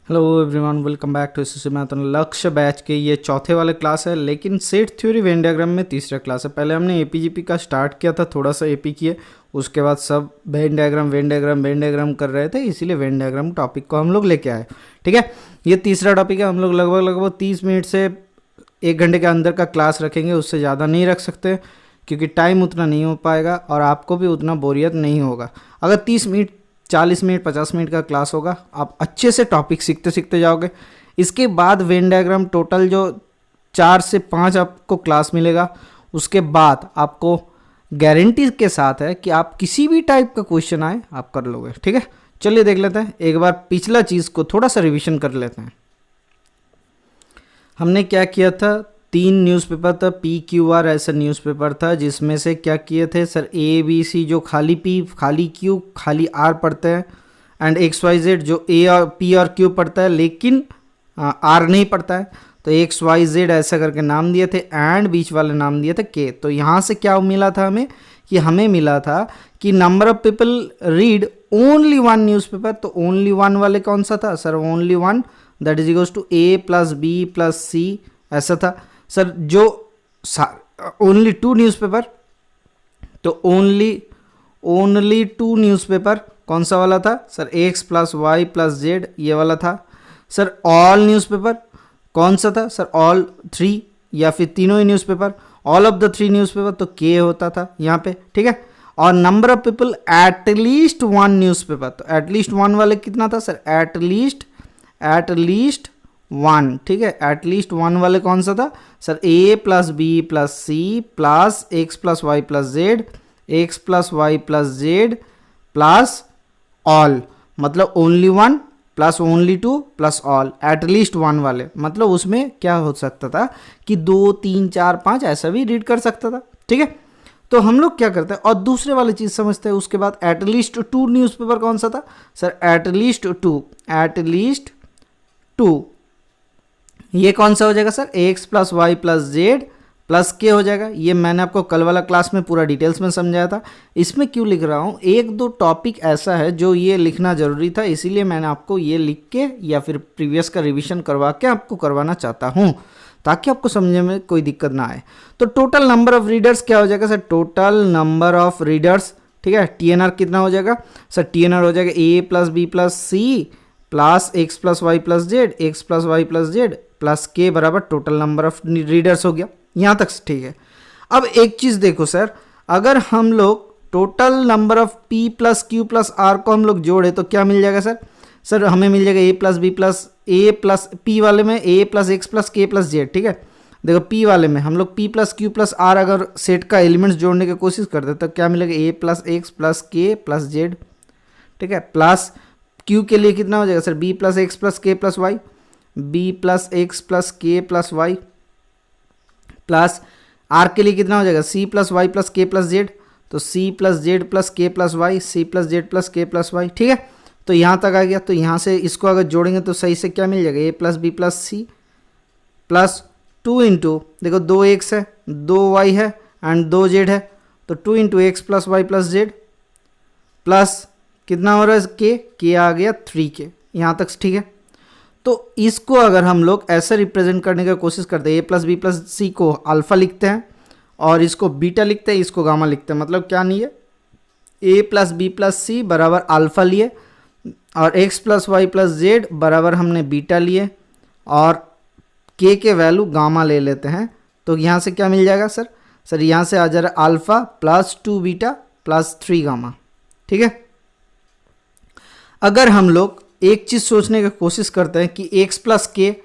Hello everyone, welcome back to SSC math Lakshya batch के ये चौथे वाले क्लास है, लेकिन सेट थ्योरी वेन डायग्राम में तीसरा क्लास है। पहले हमने एपीजीपी का स्टार्ट किया था, थोड़ा सा एपी किए, उसके बाद सब वेन डायग्राम कर रहे थे, इसीलिए वेन डायग्राम टॉपिक को हम लोग लेके आए। ठीक है, ये तीसरा टॉपिक है। हम लोग लगभग 30 मिनट से 1 घंटे के अंदर का क्लास रखेंगे, उससे ज़्यादा नहीं रख सकते क्योंकि टाइम उतना नहीं हो पाएगा और आपको भी उतना बोरियत नहीं होगा। अगर 30 मिनट 40 मिनट 50 मिनट का क्लास होगा, आप अच्छे से टॉपिक सीखते सीखते जाओगे। इसके बाद वेन डायग्राम टोटल जो 4 से 5 आपको क्लास मिलेगा, उसके बाद आपको गारंटी के साथ है कि आप किसी भी टाइप का क्वेश्चन आए आप कर लोगे। ठीक है, चलिए देख लेते हैं, एक बार पिछला चीज़ को थोड़ा सा रिविजन कर लेते हैं। हमने क्या किया था, 3 न्यूज़पेपर था, PQR ऐसा न्यूज़पेपर था, जिसमें से क्या किए थे सर, ABC जो खाली P खाली Q खाली R पढ़ते हैं, एंड XYZ जो A और P और Q पढ़ता है लेकिन R नहीं पढ़ता है, तो XYZ ऐसा करके नाम दिए थे, एंड बीच वाले नाम दिए थे K। तो यहाँ से क्या मिला था हमें, कि हमें मिला था कि number of people read only 1 newspaper. तो ओनली 1 वाले कौन सा था sir, only 1, that is equals to A + B + C ऐसा था सर। जो ओनली 2 न्यूज़पेपर, तो ओनली 2 न्यूज़पेपर कौन सा वाला था सर, X + Y + Z ये वाला था सर। ऑल न्यूज़पेपर कौन सा था सर, ऑल 3 या फिर तीनों ही newspaper, all of the 3 newspaper, तो K होता था यहाँ पे। ठीक है, और number of people at least 1 newspaper, तो एटलीस्ट 1 वाले कितना था सर, एटलीस्ट 1। ठीक है, एटलीस्ट 1 वाले कौन सा था sir, A + B + C + X + Y + Z, X + Y + Z plus all, मतलब only 1 plus only 2 plus all, at least 1 वाले, मतलब उसमें क्या हो सकता था कि 2 3 4 5 ऐसा भी रीड कर सकता था। ठीक है, तो हम लोग क्या करते हैं और दूसरे वाली चीज़ समझते हैं। उसके बाद एटलीस्ट 2 न्यूज़पेपर कौन सा था सर, एटलीस्ट 2 ये कौन सा हो जाएगा sir, X + Y + Z + K हो जाएगा। ये मैंने आपको कल वाला क्लास में पूरा डिटेल्स में समझाया था। इसमें क्यों लिख रहा हूँ, 1-2 टॉपिक ऐसा है जो ये लिखना ज़रूरी था, इसीलिए मैंने आपको ये लिख के या फिर प्रीवियस का रिवीजन करवा के आपको करवाना चाहता हूँ, ताकि आपको समझने में कोई दिक्कत ना आए। तो टोटल नंबर ऑफ रीडर्स क्या हो जाएगा sir, total number of readers. ठीक है, TNR कितना हो जाएगा सर, TNR हो जाएगा A + B + C plus X + Y + Z, X + Y + Z plus K बराबर टोटल नंबर ऑफ रीडर्स हो गया। यहाँ तक ठीक है। अब एक चीज़ देखो सर, अगर हम लोग total number of P + Q + R को हम लोग जोड़े तो क्या मिल जाएगा सर, सर हमें मिल जाएगा A + B + A + P वाले में A + X + K + Z। ठीक है, देखो P वाले में हम लोग P + Q + R अगर सेट का एलिमेंट्स जोड़ने की कोशिश करते हैं तो क्या मिलेगा, A + X + K + Z। ठीक है, प्लस Q के लिए कितना हो जाएगा sir, B + X + K + Y, B + X + K + Y plus R के लिए कितना हो जाएगा, C + Y + K + Z, तो C + Z + K + Y, C + Z + K + Y। ठीक है, तो यहाँ तक आ गया। तो यहाँ से इसको अगर जोड़ेंगे तो सही से क्या मिल जाएगा, A + B + C plus 2 into, देखो 2 X है 2 Y है एंड 2 Z है, तो 2 into X + Y + Z plus कितना हो रहा है, K आ गया 3K। यहाँ तक ठीक है। तो इसको अगर हम लोग ऐसे रिप्रेजेंट करने की कोशिश करते हैं, A + B + C को अल्फा लिखते हैं और इसको बीटा लिखते हैं, इसको गामा लिखते हैं, मतलब क्या नहीं है, A + B + C बराबर अल्फा लिए और X + Y + Z बराबर हमने बीटा लिए और K के वैल्यू गामा ले लेते हैं। तो यहाँ से क्या मिल जाएगा सर यहाँ से आ जा रहा है अल्फा + 2 बीटा + 3 गामा। ठीक है, अगर हम लोग एक चीज़ सोचने की कोशिश करते हैं कि X + K,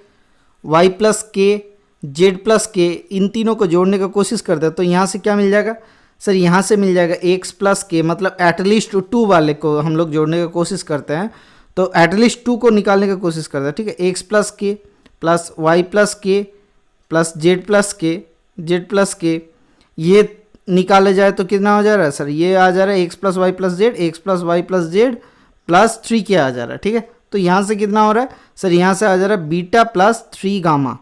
Y + K, Z + K इन तीनों को जोड़ने की कोशिश करते हैं, तो यहाँ से क्या मिल जाएगा सर, यहाँ से मिल जाएगा X + K, मतलब एटलीस्ट 2 वाले को हम लोग जोड़ने की कोशिश करते हैं, तो एटलीस्ट 2 को निकालने की कोशिश करते हैं। ठीक है, X + K plus Y + K plus Z + K ये निकाले जाए तो कितना हो जा रहा है सर, ये आ जा रहा है X + Y + Z, X + Y + Z plus 3K आ जा रहा है। ठीक है, तो यहाँ से कितना हो रहा है सर, यहाँ से आ जा रहा है बीटा + 3 गामा।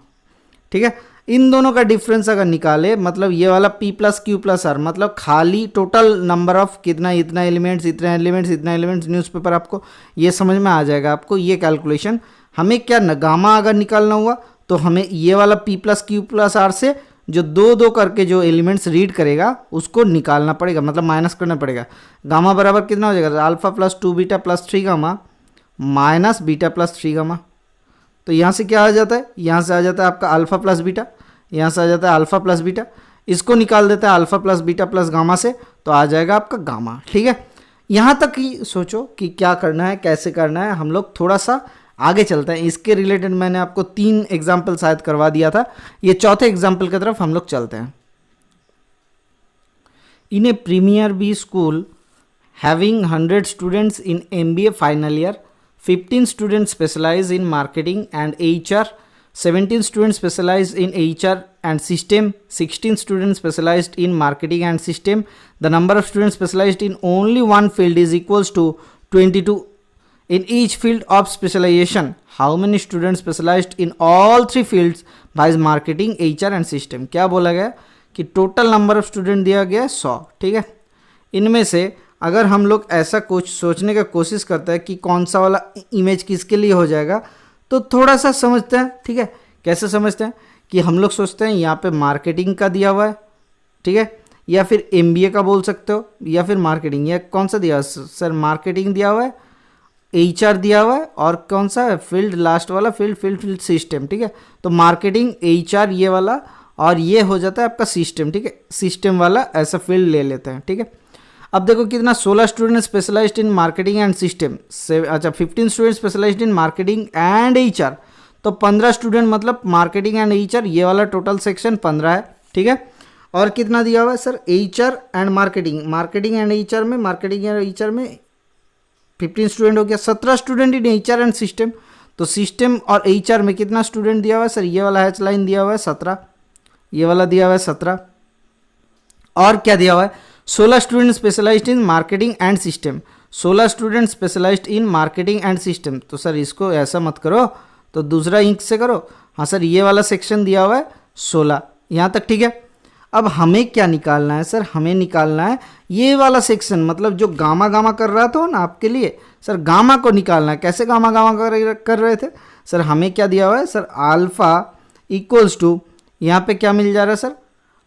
ठीक है, इन दोनों का डिफरेंस अगर निकाले, मतलब ये वाला P + Q + R, मतलब खाली टोटल नंबर ऑफ कितना, इतना एलिमेंट्स न्यूज़पेपर, आपको ये समझ में आ जाएगा। आपको ये कैलकुलेशन हमें क्या गामा अगर निकालना हुआ तो हमें ये वाला p plus q plus r से जो दो दो करके जो एलिमेंट्स रीड करेगा उसको निकालना पड़ेगा, मतलब माइनस करना पड़ेगा। गामा बराबर कितना हो जाएगा, alpha plus 2 beta plus 3 gamma minus beta plus 3 gamma. तो यहाँ से क्या आ जाता है, यहाँ से आ जाता है आपका अल्फा प्लस बीटा, यहाँ से आ जाता है अल्फा प्लस बीटा, इसको निकाल देता है alpha plus beta plus gamma से, तो आ जाएगा आपका गामा। ठीक है, यहाँ तक ही सोचो कि क्या करना है, कैसे करना है। हम लोग थोड़ा सा आगे चलते हैं, इसके रिलेटेड मैंने आपको 3 एग्जाम्पल शायद करवा दिया था, ये चौथे एग्जाम्पल की तरफ हम लोग चलते हैं। In a premier B school having 100 students in MBA final year, 15 students specialize in marketing and HR, 17 students specialized in HR and system, 16 students specialized in marketing and system. The number of students specialized in only one field is equals to 22. In each field of specialization, how many students specialized in all 3 fields by marketing, HR and system? क्या बोला गया कि total number of student दिया गया है 100। ठीक है, इनमें से अगर हम लोग ऐसा कुछ सोचने का कोशिश करते हैं कि कौन सा वाला इमेज किसके लिए हो जाएगा, तो थोड़ा सा समझते हैं। ठीक है, कैसे समझते हैं कि हम लोग सोचते हैं यहाँ पे मार्केटिंग का दिया हुआ है, ठीक है, या फिर MBA का बोल सकते हो, या फिर मार्केटिंग, या कौन सा दिया सर, मार्केटिंग दिया हुआ है, HR दिया हुआ है, और कौन सा है फील्ड, लास्ट वाला फील्ड सिस्टम। ठीक है, तो मार्केटिंग, HR ये वाला, और ये हो जाता है आपका सिस्टम। ठीक है, सिस्टम वाला ऐसा फील्ड ले लेते हैं। ठीक है, अब देखो कितना, 16 student specialised in marketing and system, अच्छा 15 student specialised in marketing and HR, तो 15 स्टूडेंट मतलब मार्केटिंग एंड HR, ये वाला टोटल सेक्शन 15 है। ठीक है, और कितना दिया हुआ है sir, HR and marketing, marketing and HR में, मार्केटिंग एंड HR में 15 स्टूडेंट हो गया, 17 student in HR and system, तो सिस्टम और HR में कितना स्टूडेंट दिया हुआ है सर, ये वाला हैच लाइन दिया हुआ है 17, ये वाला दिया हुआ है 17, और क्या दिया हुआ है, 16 student specialised in marketing and system, 16 student specialised in marketing and system. तो सर इसको ऐसा मत करो, तो दूसरा इंक से करो। हाँ सर, ये वाला सेक्शन दिया हुआ है 16, यहाँ तक। ठीक है, अब हमें क्या निकालना है सर, हमें निकालना है ये वाला सेक्शन, मतलब जो गामा गामा कर रहा था ना आपके लिए, सर गामा को निकालना है। कैसे गामा गामा कर रहे थे सर, हमें क्या दिया हुआ है सर, अल्फा इक्वल्स टू, यहाँ पे क्या मिल जा रहा है सर,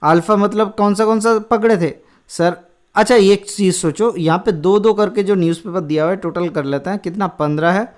अल्फा मतलब कौन सा पकड़े थे सर। अच्छा एक चीज़ सोचो, यहाँ पे 2-2 करके जो न्यूज़पेपर दिया हुआ है टोटल कर लेते हैं, कितना 15 है।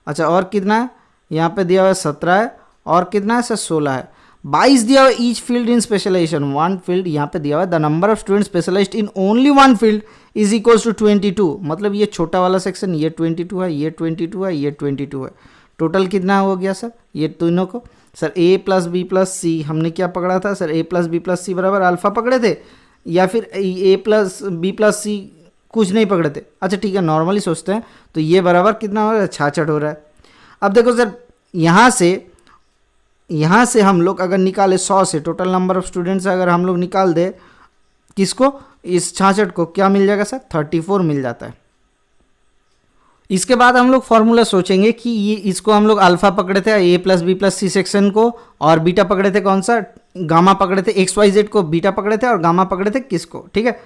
अच्छा और कितना है, यहाँ पे दिया हुआ है 17 है, और कितना है सर 16 है। 22 दिया हुआ है each field in specialisation, one field यहाँ पे दिया हुआ है, the number of student specialised in only one field is equals to 22, मतलब ये छोटा वाला सेक्शन ये 22 है, ये 22 है, ये 22 है, टोटल कितना हो गया सर, ये तीनों को sir A plus B plus C, हमने क्या पकड़ा था sir, A plus B plus C बराबर अल्फा पकड़े थे, या फिर A plus B plus C कुछ नहीं पकड़े थे। अच्छा ठीक है, नॉर्मली सोचते हैं, तो ये बराबर कितना हो रहा है, 66 हो रहा है। अब देखो सर, यहाँ से हम लोग अगर निकाले 100 से, टोटल नंबर ऑफ स्टूडेंट्स अगर हम लोग निकाल दे किसको, इस 66 को, क्या मिल जाएगा सर, 34 मिल जाता है। इसके बाद हम लोग फॉर्मूला सोचेंगे कि ये इसको हम लोग अल्फा पकड़े थे A plus B plus C section को, और बीटा पकड़े थे कौन सा, गामा पकड़े थे, XYZ को बीटा पकड़े थे, और गामा पकड़े थे किसको। ठीक है,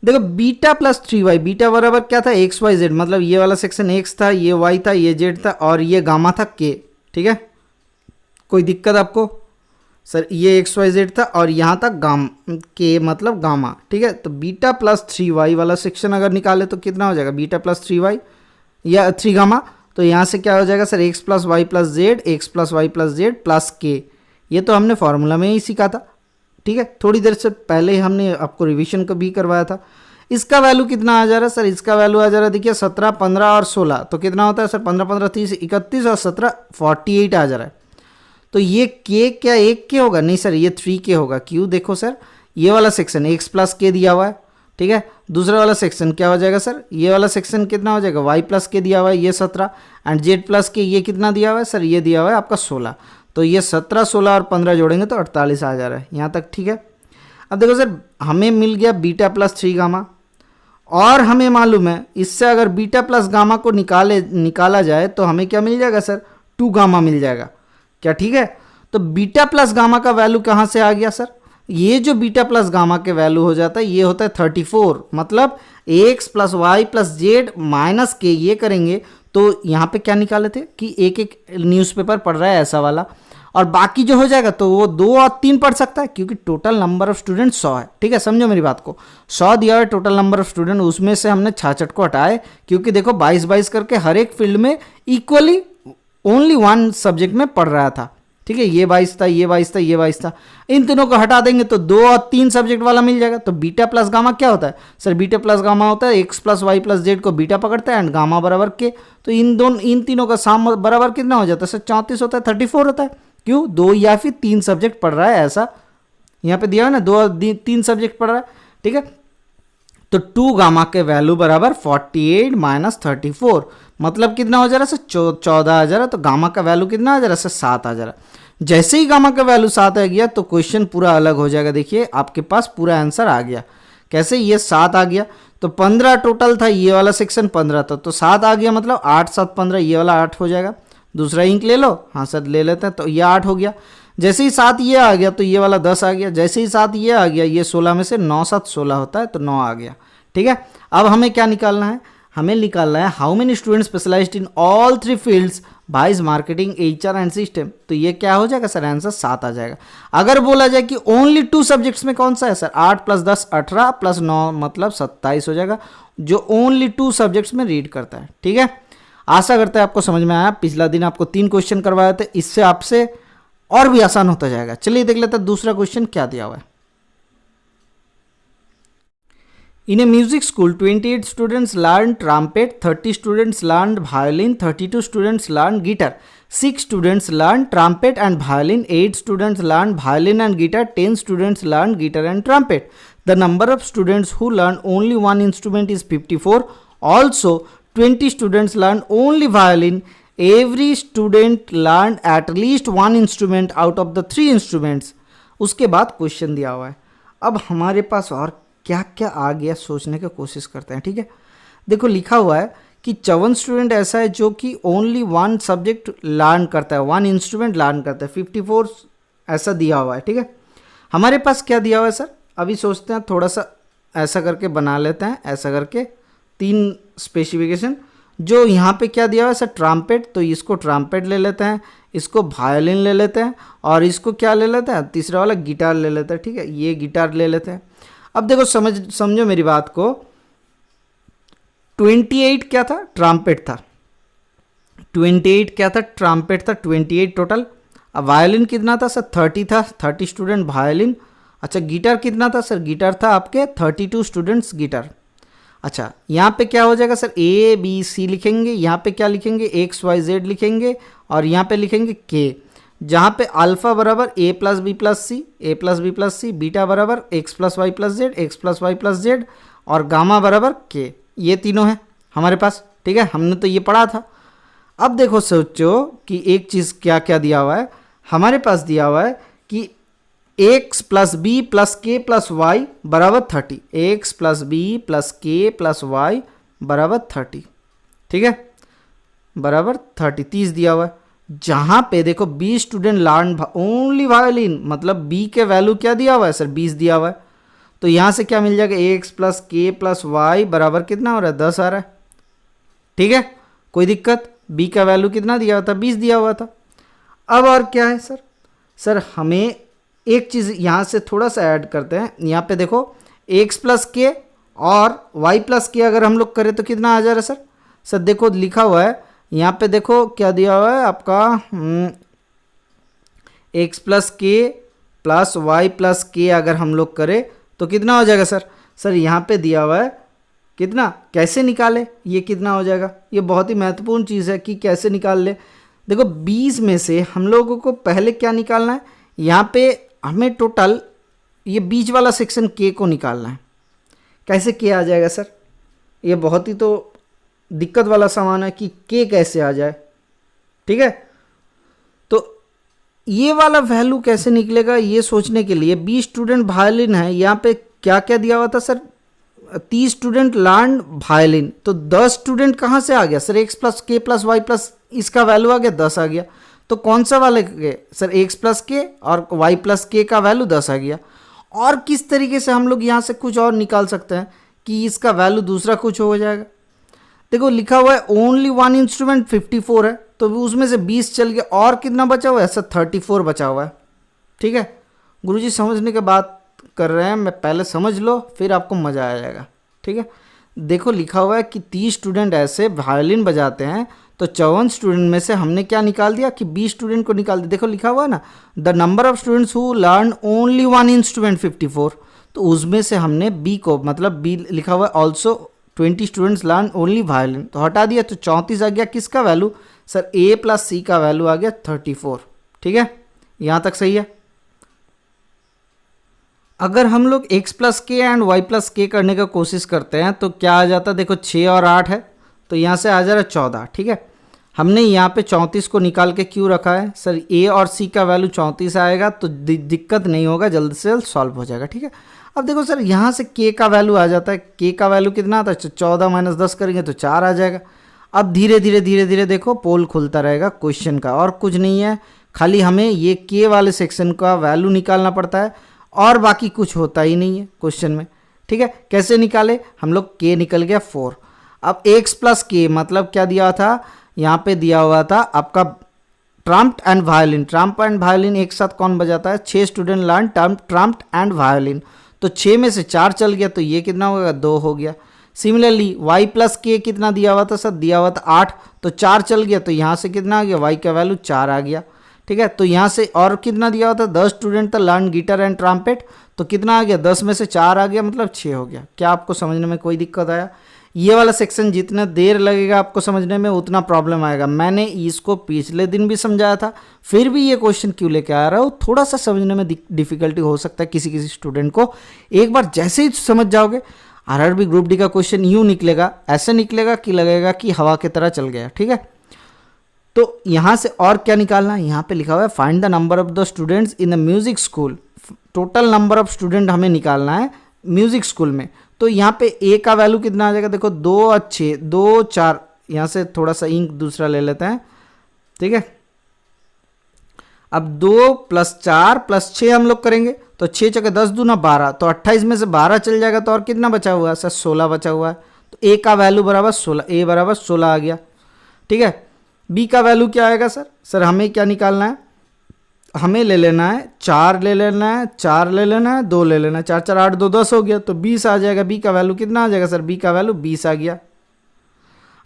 देखो बीटा प्लस 3y, बीटा बराबर क्या था XYZ, मतलब ये वाला सेक्शन X था, ये Y था, ये Z था, और ये गामा था K। ठीक है, कोई दिक्कत आपको सर, ये XYZ था और यहाँ तक K मतलब गामा। ठीक है, तो बीटा प्लस 3y वाला सेक्शन अगर निकाले तो कितना हो जाएगा, बीटा प्लस 3y या 3 गामा, तो यहाँ से क्या हो जाएगा sir, x plus y plus z, x plus y plus z plus k. ये तो हमने फॉर्मूला में ही सीखा था। ठीक है, थोड़ी देर से पहले हमने आपको रिवीजन को भी करवाया था। इसका वैल्यू कितना आ जा रहा है सर, इसका वैल्यू आ जा रहा है, देखिए 17, 15 और 16, तो कितना होता है सर, 15, 15, 30, 31 और 17, 48 आ जा रहा है। तो ये के क्या 1 के होगा, नहीं सर ये 3 के होगा। क्यों, देखो सर ये वाला सेक्शन x प्लस के दिया हुआ है। ठीक है, दूसरा वाला सेक्शन क्या हो जाएगा सर, ये वाला सेक्शन कितना हो जाएगा, y प्लस के दिया हुआ है ये 17, एंड z प्लस के ये कितना दिया हुआ है सर, ये दिया हुआ है आपका 16। तो ये 17, 16 और 15 जोड़ेंगे तो 48 आ जा रहा है यहाँ तक। ठीक है, अब देखो सर हमें मिल गया बीटा प्लस 3 गामा, और हमें मालूम है इससे अगर बीटा प्लस गामा को निकाला जाए तो हमें क्या मिल जाएगा सर, 2 गामा मिल जाएगा क्या। ठीक है, तो बीटा प्लस गामा का वैल्यू कहाँ से आ गया सर, ये जो बीटा प्लस गामा के वैल्यू हो जाता है ये होता है 34, मतलब x plus y plus z minus k, ये करेंगे तो यहाँ पे क्या निकाले थे कि एक एक न्यूज़पेपर पढ़ रहा है ऐसा वाला, और बाकी जो हो जाएगा तो वो 2 और 3 पढ़ सकता है, क्योंकि टोटल नंबर ऑफ स्टूडेंट 100 है। ठीक है, समझो मेरी बात को, 100 दिया है टोटल नंबर ऑफ स्टूडेंट, उसमें से हमने 66 को हटाए, क्योंकि देखो 22-22 करके हर एक फील्ड में इक्वली ओनली 1 सब्जेक्ट में पढ़ रहा था। ठीक है, ये 22 था, ये 22 था, ये 22 था, इन तीनों को हटा देंगे तो 2 और 3 सब्जेक्ट वाला मिल जाएगा। तो बीटा प्लस गामा क्या होता है सर? बीटा प्लस गामा होता है x plus y plus z को बीटा पकड़ता है एंड गामा बराबर के, तो इन तीनों का साम बराबर कितना हो जाता है सर? 34 होता है, 34 होता है। क्यों? 2 या फिर 3 सब्जेक्ट पढ़ रहा है, ऐसा यहाँ पे दिया है ना, 2 और 3 सब्जेक्ट पढ़ रहा है। ठीक है, तो 2 गामा के वैल्यू बराबर 48 माइनस 34, मतलब कितना हो जा रहा है सर? 14 आ जा रहा है। तो गामा का वैल्यू कितना आ जा रहा है सर? 7 आ जा रहा है। जैसे ही गामा का वैल्यू 7 आ गया तो क्वेश्चन पूरा अलग हो जाएगा। देखिए आपके पास पूरा आंसर आ गया। कैसे? ये 7 आ गया, तो 15 टोटल था, ये वाला सेक्शन 15 था, तो 7 आ गया, मतलब 8 7 15, ये वाला 8 हो जाएगा। दूसरा इंक ले लो, हाँ सर ले लेते हैं, तो ये 8 हो गया। जैसे ही 7 ये आ गया तो ये वाला 10 आ गया। जैसे ही 7 ये आ गया, ये 16 में से 9 7 16 होता है, तो 9 आ गया। ठीक है, अब हमें क्या निकालना है? हमें निकालना है how many student specialised in all 3 fields viz marketing HR and system. तो ये क्या हो जाएगा सर? आंसर 7 आ जाएगा। अगर बोला जाए कि ओनली 2 सब्जेक्ट्स में कौन सा है सर? 8 + 10 18 + 9 मतलब 27 हो जाएगा, जो ओनली 2 सब्जेक्ट्स में रीड करता है। ठीक है, आशा करते हैं आपको समझ में आया। पिछला दिन आपको 3 क्वेश्चन करवाए थे, इससे आपसे और भी आसान होता जाएगा। चलिए देख लेते हैं दूसरा क्वेश्चन क्या दिया हुआ है। In a music school, 28 students learned trumpet, 30 students learned violin, 32 students learned guitar, 6 students learned trumpet and violin, 8 students learned violin and guitar, 10 students learned guitar and trumpet. The number of students who learned only one instrument is 54. Also, 20 students learned only violin. Every student learned at least one instrument out of the 3 instruments. उसके बाद question दिया हुआ है। अब हमारे पास और क्या क्या आ गया सोचने की कोशिश करते हैं। ठीक है, देखो लिखा हुआ है कि 54 स्टूडेंट ऐसा है जो कि ओनली 1 सब्जेक्ट लर्न करता है, 1 इंस्ट्रूमेंट लर्न करता है, 54 ऐसा दिया हुआ है। ठीक है, हमारे पास क्या दिया हुआ है सर? अभी सोचते हैं, थोड़ा सा ऐसा करके बना लेते हैं, ऐसा करके 3 स्पेसिफिकेशन। जो यहाँ पे क्या दिया हुआ है सर? ट्रम्पेट, तो इसको ट्रम्पेट ले लेते हैं, इसको वायलिन ले लेते हैं, और इसको क्या ले लेते हैं? तीसरा वाला गिटार ले लेते हैं। ठीक है, ये गिटार ले लेते हैं। अब देखो समझो मेरी बात को, 28 क्या था? ट्रम्पेट था। 28 क्या था? ट्रम्पेट था, 28 टोटल। अब वायलिन कितना था सर? 30 था, 30 स्टूडेंट वायलिन। अच्छा, गिटार कितना था सर? गिटार था आपके 32 स्टूडेंट्स गिटार। अच्छा, यहाँ पे क्या हो जाएगा सर? ABC लिखेंगे, यहाँ पे क्या लिखेंगे? XYZ लिखेंगे, और यहाँ पे लिखेंगे K, जहाँ पे अल्फा बराबर A + B + C, A + B + C, beta बराबर X + Y + Z, X + Y + Z, और गामा बराबर K। ये तीनों हैं हमारे पास। ठीक है, हमने तो ये पढ़ा था। अब देखो सोचो कि एक चीज़ क्या क्या दिया हुआ है हमारे पास। दिया हुआ है कि X + B + K + Y बराबर 30, X + B + K + Y बराबर 30। ठीक है, बराबर 30 दिया हुआ है। जहाँ पे देखो 20 स्टूडेंट लर्न ओनली वायलिन, मतलब B के वैल्यू क्या दिया हुआ है सर? 20 दिया हुआ है। तो यहाँ से क्या मिल जाएगा? X + K + Y बराबर कितना हो रहा है? 10 आ रहा है। ठीक है, कोई दिक्कत? B का वैल्यू कितना दिया हुआ था? 20 दिया हुआ था। अब और क्या है सर? सर हमें एक चीज़ यहाँ से थोड़ा सा ऐड करते हैं। यहाँ पे देखो X + K और Y + K अगर हम लोग करें तो कितना आ जा रहा है सर? सर देखो लिखा हुआ है यहाँ पे, देखो क्या दिया हुआ है आपका, X + K + Y + K अगर हम लोग करें तो कितना हो जाएगा सर? सर यहाँ पे दिया हुआ है कितना, कैसे निकाले, ये कितना हो जाएगा? ये बहुत ही महत्वपूर्ण चीज़ है कि कैसे निकाल ले। देखो 20 में से हम लोगों को पहले क्या निकालना है? यहाँ पे हमें टोटल ये बीच वाला सेक्शन K को निकालना है। कैसे K आ जाएगा सर? ये बहुत ही तो दिक्कत वाला सामान है कि K कैसे आ जाए। ठीक है, तो ये वाला वैल्यू कैसे निकलेगा ये सोचने के लिए 20 स्टूडेंट वायलिन है। यहाँ पे क्या क्या दिया हुआ था सर? 30 स्टूडेंट लर्न वायलिन, तो 10 स्टूडेंट कहाँ से आ गया सर? X + K + Y + इसका वैल्यू आ गया 10 आ गया। तो कौन सा वाले सर? X + K और Y + K का वैल्यू 10 आ गया। और किस तरीके से हम लोग यहाँ से कुछ और निकाल सकते हैं कि इसका वैल्यू दूसरा कुछ हो जाएगा? देखो लिखा हुआ है ओनली वन इंस्ट्रूमेंट 54 है, तो उसमें से 20 चल गया और कितना बचा हुआ है सर 34 बचा हुआ है। ठीक है गुरुजी समझने के बात कर रहे हैं, मैं पहले समझ लो फिर आपको मज़ा आ जाएगा। ठीक है देखो लिखा हुआ है कि 30 स्टूडेंट ऐसे वायलिन बजाते हैं, तो 54 स्टूडेंट में से हमने क्या निकाल दिया कि 20 स्टूडेंट को निकाल दिया। देखो लिखा हुआ है ना the number of students who learn only one instrument 54, तो उसमें से हमने बी को मतलब बी लिखा हुआ है also 20 students learn only violin, तो हटा दिया तो 34 आ गया। किसका वैल्यू सर ए प्लस सी का वैल्यू आ गया 34। ठीक है यहाँ तक सही है। अगर हम लोग x प्लस के एंड y प्लस के करने का कोशिश करते हैं तो क्या आ जाता है, देखो 6 और 8 है तो यहाँ से आ जा रहा है 14। ठीक है हमने यहाँ पे 34 को निकाल के क्यों रखा है सर, a और c का वैल्यू 34 आएगा तो दिक्कत नहीं होगा, जल्द से जल्द सॉल्व हो जाएगा। ठीक है अब देखो सर यहाँ से k का वैल्यू आ जाता है, k का वैल्यू कितना आता है 14 माइनस 10 करेंगे तो 4 आ जाएगा। अब धीरे धीरे देखो पोल खुलता रहेगा क्वेश्चन का, और कुछ नहीं है, खाली हमें ये k वाले सेक्शन का वैल्यू निकालना पड़ता है और बाकी कुछ होता ही नहीं है क्वेश्चन में। ठीक है कैसे निकाले हम लोग, k निकल गया 4। अब x प्लस के मतलब क्या दिया था, यहाँ पे दिया हुआ था आपका Trump and violin. Trump and violin एक साथ कौन बजाता है, 6 student learn Trump and violin, तो 6 में से 4 चल गया तो ये कितना होगा 2 हो गया। सिमिलरली y प्लस के कितना दिया हुआ था सर, दिया हुआ था 8, तो 4 चल गया तो यहाँ से कितना आ गया y का वैल्यू 4 आ गया। ठीक है तो यहाँ से और कितना दिया हुआ था 10 स्टूडेंट था लर्न गिटार एंड ट्रम्पेट, तो कितना आ गया 10 में से 4 आ गया मतलब 6 हो गया। क्या आपको समझने में कोई दिक्कत आया? ये वाला सेक्शन जितना देर लगेगा आपको समझने में उतना प्रॉब्लम आएगा। मैंने इसको पिछले दिन भी समझाया था, फिर भी ये क्वेश्चन क्यों लेके आ रहा हूँ, थोड़ा सा समझने में डिफिकल्टी हो सकता है किसी किसी स्टूडेंट को। एक बार जैसे ही समझ जाओगे आरआरबी ग्रुप डी का क्वेश्चन यूँ निकलेगा, ऐसे निकलेगा कि लगेगा कि हवा की तरह चल गया। ठीक है तो यहाँ से और क्या निकालना है, यहाँ पे लिखा हुआ है find the number of the students in the music school. Total number of student हमें निकालना है म्यूजिक स्कूल में, तो यहाँ पे ए का वैल्यू कितना आ जाएगा, देखो 2 और 6, 2 4, यहाँ से थोड़ा सा इंक दूसरा ले लेते हैं। ठीक है अब 2 प्लस 4 प्लस 6 हम लोग करेंगे तो 6 चौके 10 दूना 12, तो 28 में से 12 चल जाएगा तो और कितना बचा हुआ है सर 16 बचा हुआ है, तो ए का वैल्यू बराबर 16, ए बराबर 16 आ गया। ठीक है बी का वैल्यू क्या आएगा सर हमें क्या निकालना है, हमें ले लेना है 4 ले लेना है, 4 ले लेना है, 2 ले लेना है, 4 4 8 2 10 हो गया तो 20 आ जाएगा। बी का वैल्यू कितना आ जाएगा सर, बी का वैल्यू 20 आ गया।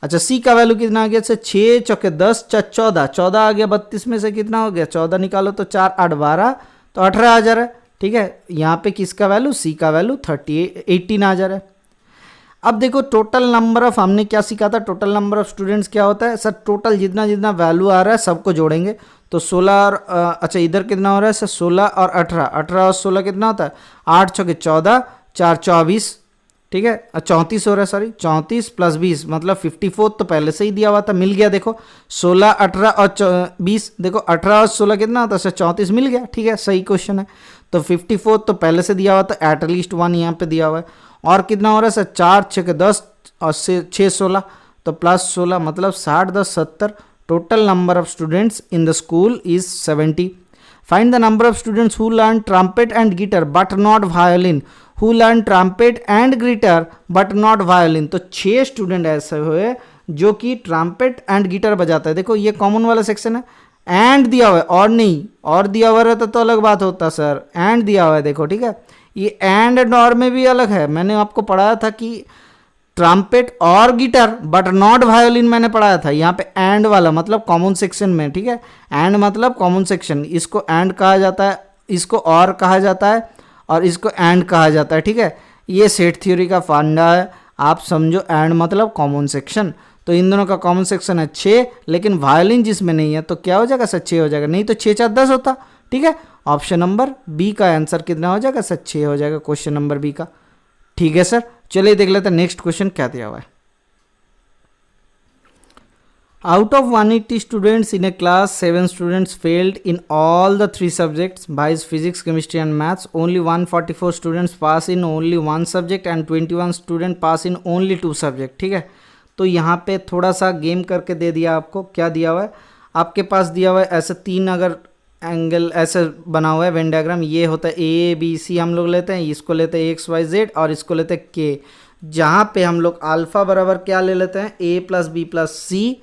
अच्छा सी का वैल्यू कितना आ गया सर, 6 चौके 10 14, 14 आ गया, 32 में से कितना हो गया 14 निकालो तो 4 8 12 तो 18 आ जा रहा है। ठीक है यहाँ पे किसका वैल्यू, सी का वैल्यू 18 आ जा रहा है। अब देखो टोटल नंबर ऑफ, हमने क्या सीखा था, टोटल नंबर ऑफ स्टूडेंट्स क्या होता है सर, टोटल जितना जितना वैल्यू आ रहा है सबको जोड़ेंगे तो 16 और अच्छा इधर कितना हो रहा है सर 16 और 18, 18 और 16 कितना होता है 8 छके 14, 4 24, ठीक है 34 हो रहा है, सॉरी 34 प्लस 20 मतलब 54 तो पहले से ही दिया हुआ था, मिल गया। देखो 16 18 और 20, देखो 18 और 16 कितना होता है सर 34 मिल गया। ठीक है सही क्वेश्चन है, तो 54 तो पहले से दिया हुआ था, एटलीस्ट 1 यहाँ पे दिया हुआ है। और कितना हो रहा है सर 4 6 10 और 6 16 तो प्लस 16 मतलब 60 10 70। Total number of students in the school is 70। Find the number of students who learn trumpet and guitar but not violin, who learn trumpet and guitar but not violin. तो 6 student ऐसे हुए जो कि trumpet and guitar बजाता है। देखो ये common वाला सेक्शन है, एंड दिया हुआ है और नहीं, और दिया हुआ रहता तो अलग बात होता सर, एंड दिया हुआ है देखो। ठीक है ये एंड और में भी अलग है, मैंने आपको पढ़ाया था कि ट्रम्पेट और गिटार बट नॉट वायोलिन मैंने पढ़ाया था, यहाँ पे एंड वाला मतलब कॉमन सेक्शन में। ठीक है एंड मतलब कॉमन सेक्शन, इसको एंड कहा जाता है, इसको और कहा जाता है और इसको एंड कहा जाता है। ठीक है ये सेट थ्योरी का फंडा है, आप समझो एंड मतलब कॉमन सेक्शन, तो इन दोनों का कॉमन सेक्शन है 6, लेकिन वायोलिन जिसमें नहीं है तो क्या हो जाएगा सर 6 हो जाएगा, नहीं तो 6 4 10 होता। ठीक है ऑप्शन नंबर बी का आंसर कितना हो जाएगा सर 6 हो जाएगा, क्वेश्चन नंबर बी का। ठीक है सर चलिए देख लेते हैं नेक्स्ट क्वेश्चन क्या दिया हुआ है। Out of 180 students in a class 7 students failed in all the 3 subjects viz physics chemistry and maths, only 144 students pass in only 1 subject and 21 student pass in only 2 subject. ठीक है तो यहाँ पे थोड़ा सा गेम करके दे दिया आपको, क्या दिया हुआ है आपके पास दिया हुआ है ऐसे 3 अगर एंगल ऐसे बना हुआ है वेन डायग्राम, ये होता है ए बी सी हम लोग लेते हैं, इसको लेते हैं एक्स वाई जेड और इसको लेते हैं के। जहाँ पे हम लोग अल्फ़ा बराबर क्या ले लेते हैं, a plus B plus c,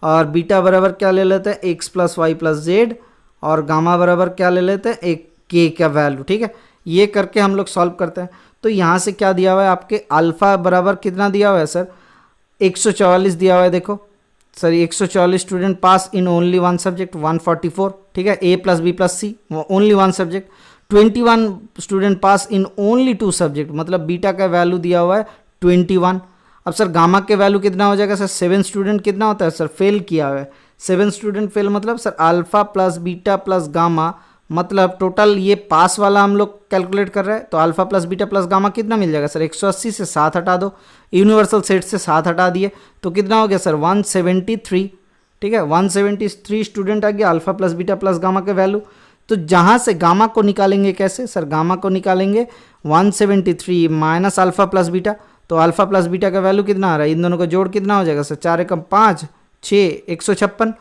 और बीटा बराबर क्या ले लेते हैं, x plus y plus z, और गामा बराबर क्या ले लेते हैं, एक के का वैल्यू। ठीक है, ये करके हम लोग सॉल्व करते हैं। तो यहाँ से क्या दिया हुआ है आपके, अल्फ़ा बराबर कितना दिया हुआ है सर, 144 दिया हुआ है। देखो sir 144 student pass in only one subject 144। ठीक है, a plus B plus C only one subject. 21 student pass in only 2 subject, मतलब बीटा का वैल्यू दिया हुआ है 21। अब सर गामा के वैल्यू कितना हो जाएगा सर, 7 स्टूडेंट कितना होता है सर, फेल किया हुआ है। 7 स्टूडेंट फेल मतलब sir alpha plus beta plus gamma, मतलब टोटल ये पास वाला हम लोग कैलकुलेट कर रहे हैं। तो alpha plus beta plus gamma कितना मिल जाएगा सर, 180 से 7 हटा दो, यूनिवर्सल सेट से 7 हटा दिए तो कितना हो गया सर 173। ठीक है, 173 स्टूडेंट आ गया alpha plus beta plus gamma के वैल्यू। तो जहाँ से गामा को निकालेंगे कैसे सर, गामा को निकालेंगे 173 माइनस अल्फ़ा प्लस बीटा। तो अल्फ़ा प्लस बीटा का वैल्यू कितना आ रहा है, इन दोनों का जोड़ कितना हो जाएगा सर, 4 एकम 5 6 156,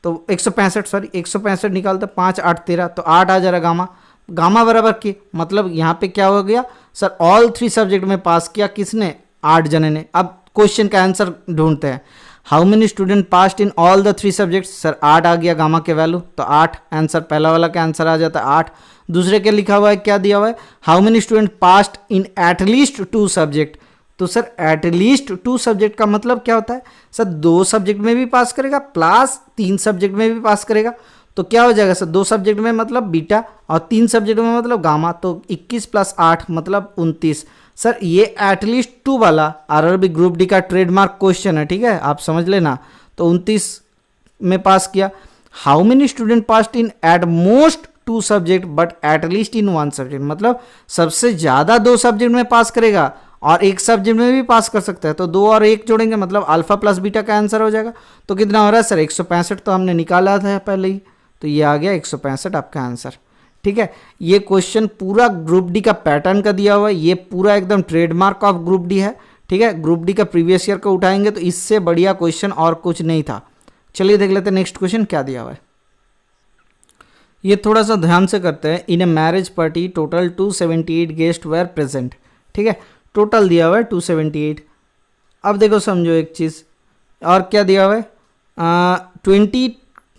तो 165 सॉरी 165 निकालते 5 8 13, तो 8 आ जा रहा गामा। गामा बराबर की मतलब यहाँ पे क्या हो गया सर, ऑल 3 सब्जेक्ट में पास किया किसने, 8 जने ने। अब क्वेश्चन का आंसर ढूंढते हैं, how many student passed in all the 3 subject, sir 8 आ गया गामा के वैल्यू, तो 8 आंसर, पहला वाला का आंसर आ जाता है 8। दूसरे के लिखा हुआ है क्या दिया हुआ है, how many student passed in at least 2 subject. तो सर एटलीस्ट 2 सब्जेक्ट का मतलब क्या होता है सर, 2 सब्जेक्ट में भी पास करेगा प्लस 3 सब्जेक्ट में भी पास करेगा। तो क्या हो जाएगा सर, 2 सब्जेक्ट में मतलब बीटा और 3 सब्जेक्ट में मतलब गामा, तो 21 + 8 मतलब 29। सर ये एटलीस्ट 2 वाला आरआरबी ग्रुप डी का ट्रेडमार्क क्वेश्चन है। ठीक है, आप समझ लेना। तो 29 में पास किया। How many student passed in at most 2 subject but at least in 1 subject, मतलब सबसे ज़्यादा 2 सब्जेक्ट में पास करेगा और 1 सब्जेक्ट में भी पास कर सकता है। तो 2 और 1 जोड़ेंगे मतलब अल्फ़ा प्लस बीटा का आंसर हो जाएगा। तो कितना हो रहा है सर, 165, तो हमने निकाला था पहले ही, तो ये आ गया 165 आपका आंसर। ठीक है, ये क्वेश्चन पूरा ग्रुप डी का पैटर्न का दिया हुआ है, ये पूरा एकदम ट्रेडमार्क ऑफ ग्रुप डी है। ठीक है, ग्रुप डी का प्रीवियस ईयर को उठाएंगे तो इससे बढ़िया क्वेश्चन और कुछ नहीं था। चलिए देख लेते हैं नेक्स्ट क्वेश्चन क्या दिया हुआ है। ये थोड़ा सा ध्यान से करते हैं। In a marriage party total 278 guest were present. ठीक है, टोटल दिया हुआ है 278। अब देखो समझो एक चीज़ और क्या दिया हुआ है, 20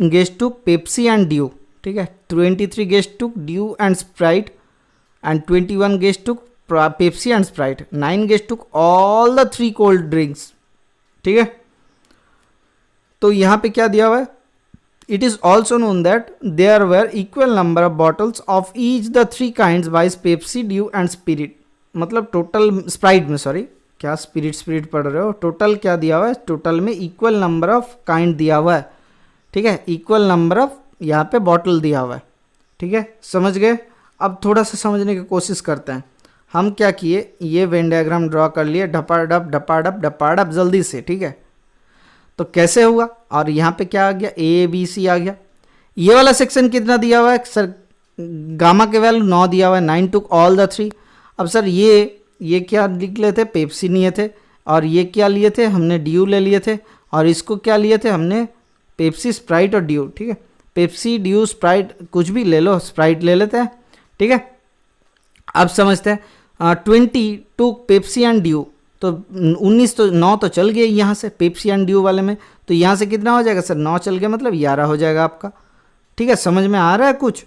guest to Pepsi and Dew. ठीक है, 23 guest to Dew and Sprite and 21 guest to Pepsi and Sprite, 9 guest to all the 3 cold drinks. ठीक है, तो यहाँ पे क्या दिया हुआ है, it is also known that there were equal number of bottles of each the 3 kinds viz Pepsi Dew and spirit. मतलब टोटल स्प्राइट में, सॉरी क्या स्पिरिट पढ़ रहे हो, टोटल क्या दिया हुआ है, टोटल में इक्वल नंबर ऑफ काइंड दिया हुआ है। ठीक है, इक्वल नंबर ऑफ यहाँ पे बॉटल दिया हुआ है। ठीक है, समझ गए। अब थोड़ा सा समझने की कोशिश करते हैं। हम क्या किए, ये वेन डायग्राम ड्रॉ कर लिए, ढपाडप जल्दी से। ठीक है, तो कैसे हुआ, और यहाँ पे क्या आ गया, ए बी सी आ गया। ये वाला सेक्शन कितना दिया हुआ है सर, गामा के वैल्यू 9 दिया हुआ है, 9 टू ऑल द 3। अब सर ये क्या लिख लिए थे, पेप्सी लिए थे, और ये क्या लिए थे हमने, ड्यू ले लिए थे, और इसको क्या लिए थे हमने, पेप्सी स्प्राइट और ड्यू। ठीक है, पेप्सी ड्यू स्प्राइट कुछ भी ले लो, स्प्राइट ले लेते हैं। ठीक है, अब समझते हैं 20 टू पेप्सी एंड ड्यू, तो 19 तो 9 तो चल गए यहाँ से पेप्सी एंड ड्यू वाले में, तो यहाँ से कितना हो जाएगा सर, 9 चल गया मतलब 11 हो जाएगा आपका। ठीक है, समझ में आ रहा है कुछ,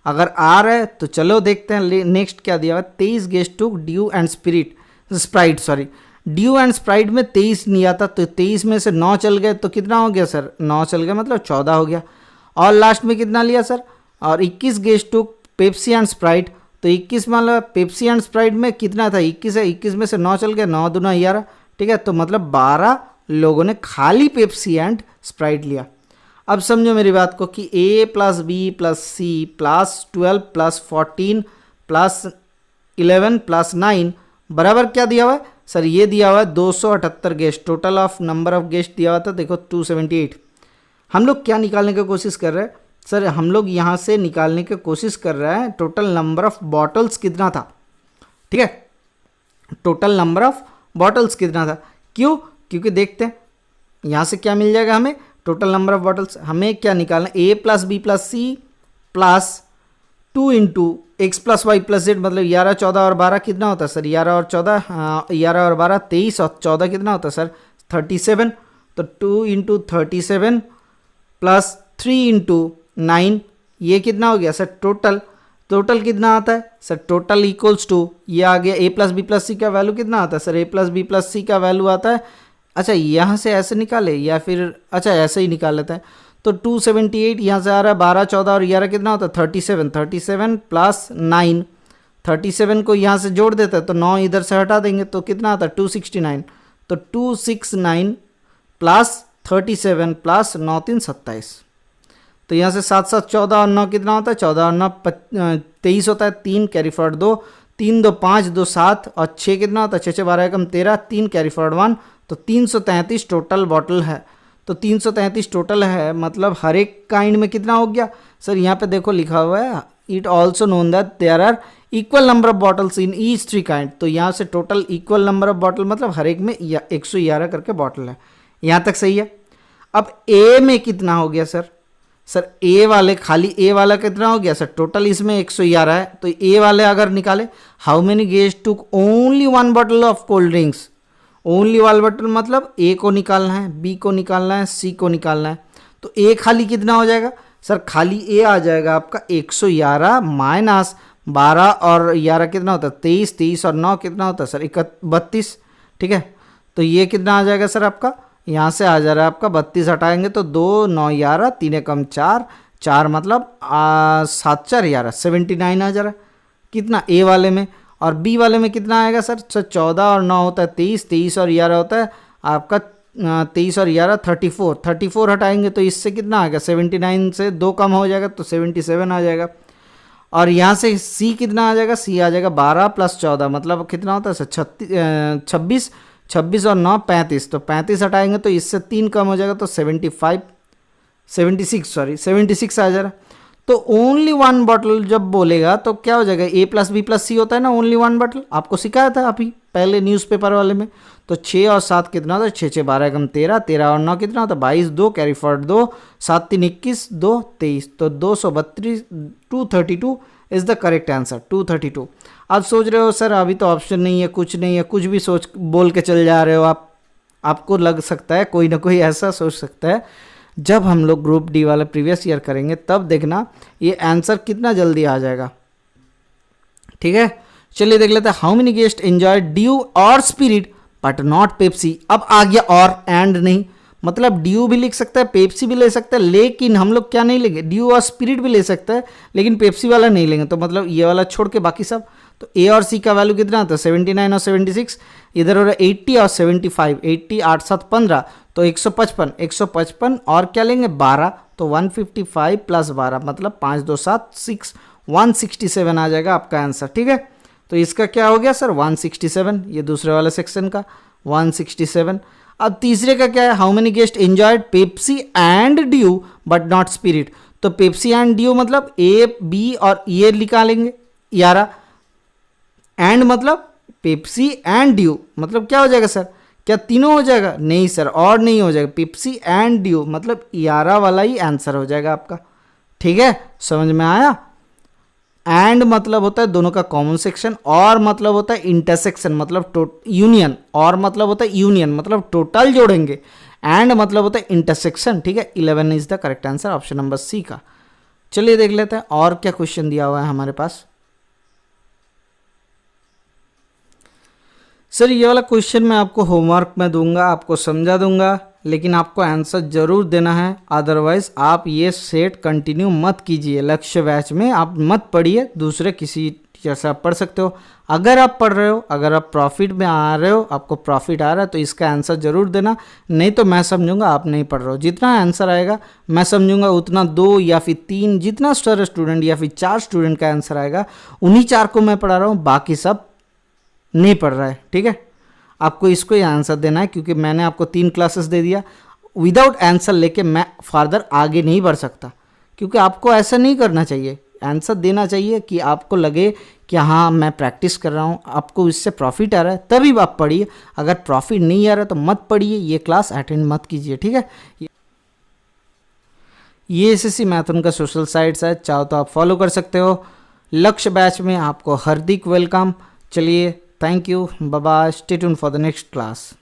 अगर आ रहा है तो चलो देखते हैं नेक्स्ट क्या दिया हुआ है। 23 guest to Dew and Sprite sorry, Dew and Sprite में 23 नहीं आता, तो 23 में से 9 चल गए तो कितना हो गया सर, 9 चल गया मतलब 14 हो गया। और लास्ट में कितना लिया सर, और 21 guest to Pepsi and Sprite, तो 21 मतलब पेप्सी एंड स्प्राइट में कितना था, 21 है, 21 में से 9 चल गया, 9 दूना 11। ठीक है, तो मतलब 12 लोगों ने खाली पेप्सी एंड स्प्राइट लिया। अब समझो मेरी बात को कि a plus B plus c plus 12 plus 14 plus 11 plus 9 बराबर क्या दिया हुआ है सर, ये दिया हुआ है 278 guest. Total of number of guest दिया हुआ था देखो 278। हम लोग क्या निकालने की कोशिश कर रहे हैं सर, हम लोग यहाँ से निकालने की कोशिश कर रहे हैं टोटल नंबर ऑफ बॉटल्स कितना था। ठीक है, टोटल नंबर ऑफ बॉटल्स कितना था, क्यों, क्योंकि देखते हैं यहाँ से क्या मिल जाएगा हमें, टोटल नंबर ऑफ बॉटल्स। हमें क्या निकालना, a plus B plus c plus 2 into x plus y plus z मतलब 11, 14 और 12 कितना होता है सर? 11 और 14, 11 और 12 23 और 14 कितना होता है सर? 37। तो 2 इंटू 37 प्लस 3 इंटू 9 ये कितना हो गया सर? टोटल कितना आता है सर? टोटल इक्वल्स टू ये आ गया ए प्लस बी प्लस सी का वैल्यू कितना आता है सर? ए प्लस बी प्लस सी का वैल्यू आता है, अच्छा यहाँ से ऐसे निकाले या फिर अच्छा ऐसे ही निकाल लेते हैं। तो 278 यहाँ से आ रहा है, 12, 14 और 11 कितना होता है? 37 प्लस 9, 37 को यहाँ से जोड़ देता है तो 9 इधर से हटा देंगे तो कितना आता है? 269। तो 269 प्लस 37 प्लस 9 3 27। तो यहाँ से 7 7 14 और 9 कितना होता है? 14 और 9 23 होता है, 3 कैरी फॉरवर्ड 2, 3 2 5 2 7 और 6 कितना होता है? 6 6 12 एकम 13, 3 कैरी फॉरवर्ड 1, तो 333 टोटल बॉटल है। तो 333 टोटल है मतलब हर एक काइंड में कितना हो गया सर? यहाँ पे देखो लिखा हुआ है it also known that there are equal number of bottles in each 3 kind. तो यहाँ से total equal number of bottle मतलब हर एक में 111 करके बॉटल है। यहाँ तक सही है। अब ए में कितना हो गया सर? सर ए वाले खाली ए वाला कितना हो गया सर? टोटल इसमें 111 है, तो ए वाले अगर निकाले how many guest took only 1 bottle of cold drinks. Only 1 bottle मतलब ए को निकालना है, बी को निकालना है, सी को निकालना है। तो ए खाली कितना हो जाएगा सर? खाली ए आ जाएगा आपका 111 माइनस 12 और 11 कितना होता है? 23, 23 और 9 कितना होता है सर? 32। ठीक है, तो ये कितना आ जाएगा सर आपका? यहाँ से आ जा रहा है आपका 32 हटाएंगे तो 2 9 11 3 एकम 4 4 मतलब 7 4 11 79 आ जा रहा है कितना ए वाले में। और बी वाले में कितना आएगा सर? 14 और 9 होता है 23, 23 और 11 होता है आपका 23 और 11 34 हटाएंगे तो इससे कितना आ गया? 79 से 2 कम हो जाएगा तो 77 आ जाएगा। और यहाँ से सी कितना आ जाएगा? सी आ जाएगा 12 प्लस 14 मतलब कितना होता है सर? 26 और 9 35, तो 35 हटाएंगे तो इससे 3 कम हो जाएगा तो 76 आ जा रहा। तो ओनली 1 बॉटल जब बोलेगा तो क्या हो जाएगा? ए प्लस बी प्लस सी होता है ना, ओनली 1 बॉटल आपको सिखाया था अभी पहले न्यूज़पेपर वाले में। तो 6 और 7 कितना होता है? 6 6 12 एकम 13, 13 और 9 कितना होता है? 22, 2 कैरी फॉरवर्ड 2, 7 3 21, 2 23, तो 232 232 इज़ द करेक्ट आंसर 232। आप सोच रहे हो सर अभी तो ऑप्शन नहीं है, कुछ नहीं है, कुछ भी सोच बोल के चल जा रहे हो आप। आपको लग सकता है कोई ना कोई ऐसा सोच सकता है। जब हम लोग ग्रुप डी वाला प्रीवियस ईयर करेंगे तब देखना ये आंसर कितना जल्दी आ जाएगा। ठीक है, चलिए देख लेते हैं। How many guest enjoy due और स्पिरिट बट नॉट पेप्सी। अब आ गया और एंड नहीं, मतलब ड्यू भी लिख सकता है, पेप्सी भी ले सकता है, लेकिन हम लोग क्या नहीं लेंगे? ड्यू और स्पिरिट भी ले सकता है लेकिन पेप्सी वाला नहीं लेंगे। तो मतलब ये वाला छोड़ के बाकी सब। तो ए और सी का वैल्यू कितना आता है? 79 और 76, इधर हो रहा है 80 और 75, 80 8 7 15 तो 155 और क्या लेंगे? 12, तो 155 प्लस 12 मतलब 5 2 7 6 167 आ जाएगा आपका आंसर। ठीक है, तो इसका क्या हो गया सर? 167, ये दूसरे वाले सेक्शन का 167। अब तीसरे का क्या है? How many guest enjoyed Pepsi and due but not spirit. तो पेप्सी एंड ड्यू मतलब ए बी और ये निकालेंगे 11, एंड मतलब पेप्सी एंड ड्यू मतलब क्या हो जाएगा सर? क्या तीनों हो जाएगा? नहीं सर, और नहीं हो जाएगा। पेप्सी एंड ड्यू मतलब 11 वाला ही आंसर हो जाएगा आपका। ठीक है, समझ में आया? एंड मतलब होता है दोनों का कॉमन सेक्शन, और मतलब होता है इंटरसेक्शन मतलब यूनियन, और मतलब होता है यूनियन मतलब टोटल जोड़ेंगे, एंड मतलब होता है इंटरसेक्शन। ठीक है, 11 is the correct answer, option number C का। चलिए देख लेते हैं और क्या क्वेश्चन दिया हुआ है हमारे पास। सर ये वाला क्वेश्चन मैं आपको होमवर्क में दूंगा, आपको समझा दूंगा, लेकिन आपको आंसर जरूर देना है, अदरवाइज आप ये सेट कंटिन्यू मत कीजिए। लक्ष्य बैच में आप मत पढ़िए, दूसरे किसी टीचर से आप पढ़ सकते हो। अगर आप पढ़ रहे हो, अगर आप प्रॉफिट में आ रहे हो, आपको प्रॉफिट आ रहा है तो इसका आंसर जरूर देना, नहीं तो मैं समझूंगा आप नहीं पढ़ रहे हो। जितना आंसर आएगा मैं समझूंगा उतना 2 या फिर 3, जितना सारे स्टूडेंट या फिर 4 स्टूडेंट का आंसर आएगा उन्हीं 4 को मैं पढ़ा रहा हूँ, बाकी सब नहीं पढ़ रहा है। ठीक है, आपको इसको ही आंसर देना है, क्योंकि मैंने आपको 3 क्लासेस दे दिया। विदाउट आंसर लेके मैं फर्दर आगे नहीं बढ़ सकता, क्योंकि आपको ऐसा नहीं करना चाहिए। आंसर देना चाहिए कि आपको लगे कि हाँ मैं प्रैक्टिस कर रहा हूँ, आपको इससे प्रॉफिट आ रहा है, तभी आप पढ़िए। अगर प्रॉफिट नहीं आ रहा तो मत पढ़िए, ये क्लास अटेंड मत कीजिए। ठीक है, ये एसएससी मैथन का सोशल साइट्स है, चाहो तो आप फॉलो कर सकते हो। लक्ष्य बैच में आपको हार्दिक वेलकम। चलिए, thank you, bye bye, stay tuned for the next class.